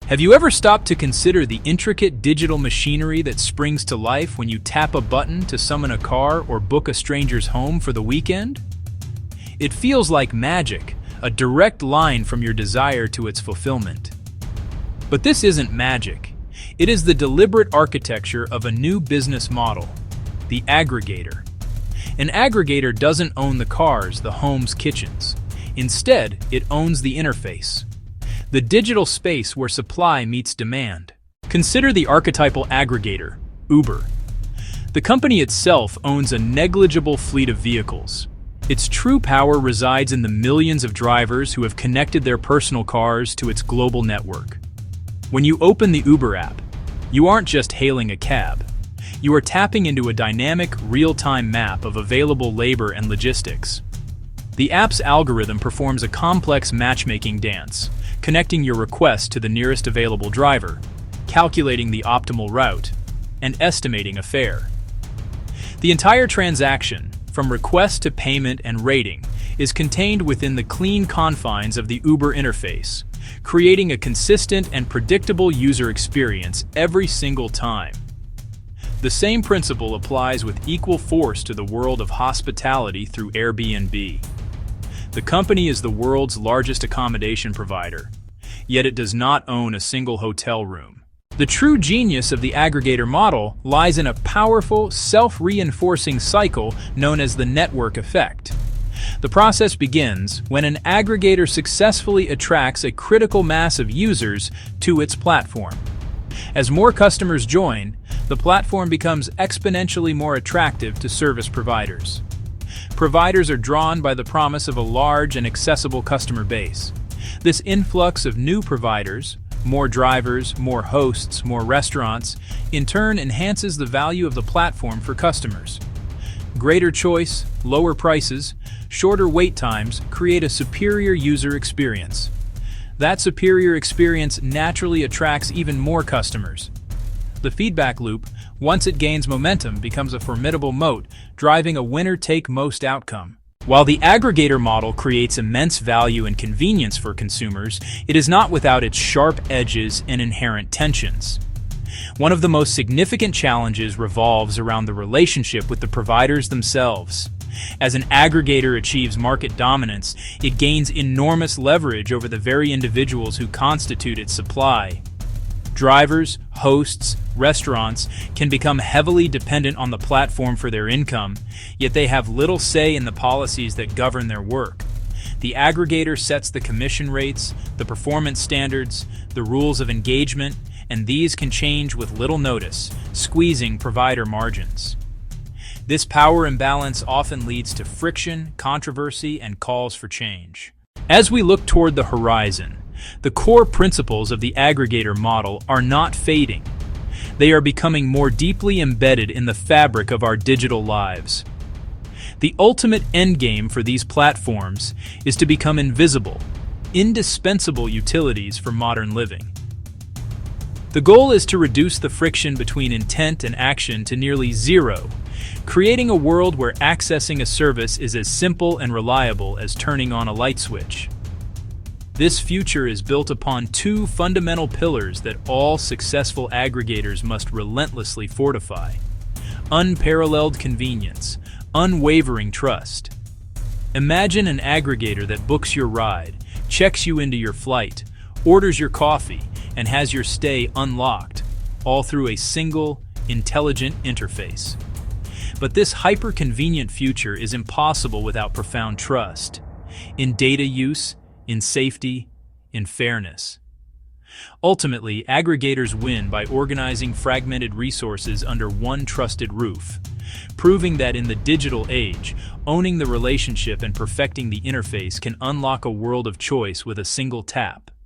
Have you ever stopped to consider the intricate digital machinery that springs to life when you tap a button to summon a car or book a stranger's home for the weekend? It feels like magic, a direct line from your desire to its fulfillment. But this isn't magic. It is the deliberate architecture of a new business model, the aggregator. An aggregator doesn't own the cars, the homes, kitchens. Instead, it owns the interface, the digital space where supply meets demand. Consider the archetypal aggregator, Uber. The company itself owns a negligible fleet of vehicles. Its true power resides in the millions of drivers who have connected their personal cars to its global network. When you open the Uber app, you aren't just hailing a cab. You are tapping into a dynamic, real-time map of available labor and logistics. The app's algorithm performs a complex matchmaking dance, connecting your request to the nearest available driver, calculating the optimal route, and estimating a fare. The entire transaction, from request to payment and rating, is contained within the clean confines of the Uber interface, creating a consistent and predictable user experience every single time. The same principle applies with equal force to the world of hospitality through Airbnb. The company is the world's largest accommodation provider, yet it does not own a single hotel room. The true genius of the aggregator model lies in a powerful, self-reinforcing cycle known as the network effect. The process begins when an aggregator successfully attracts a critical mass of users to its platform. As more customers join, the platform becomes exponentially more attractive to service providers. Providers are drawn by the promise of a large and accessible customer base. This influx of new providers, more drivers, more hosts, more restaurants, in turn enhances the value of the platform for customers. Greater choice, lower prices, shorter wait times create a superior user experience. That superior experience naturally attracts even more customers. The feedback loop, once it gains momentum, becomes a formidable moat, driving a winner-take-most outcome. While the aggregator model creates immense value and convenience for consumers, it is not without its sharp edges and inherent tensions. One of the most significant challenges revolves around the relationship with the providers themselves. As an aggregator achieves market dominance, it gains enormous leverage over the very individuals who constitute its supply. Drivers, hosts, restaurants can become heavily dependent on the platform for their income, yet they have little say in the policies that govern their work. The aggregator sets the commission rates, the performance standards, the rules of engagement, and these can change with little notice, squeezing provider margins. This power imbalance often leads to friction, controversy, and calls for change. As we look toward the horizon, the core principles of the aggregator model are not fading. They are becoming more deeply embedded in the fabric of our digital lives. The ultimate endgame for these platforms is to become invisible, indispensable utilities for modern living. The goal is to reduce the friction between intent and action to nearly zero, creating a world where accessing a service is as simple and reliable as turning on a light switch. This future is built upon two fundamental pillars that all successful aggregators must relentlessly fortify: unparalleled convenience, unwavering trust. Imagine an aggregator that books your ride, checks you into your flight, orders your coffee, and has your stay unlocked, all through a single, intelligent interface. But this hyper-convenient future is impossible without profound trust in data use, in safety, in fairness. Ultimately, aggregators win by organizing fragmented resources under one trusted roof, proving that in the digital age, owning the relationship and perfecting the interface can unlock a world of choice with a single tap.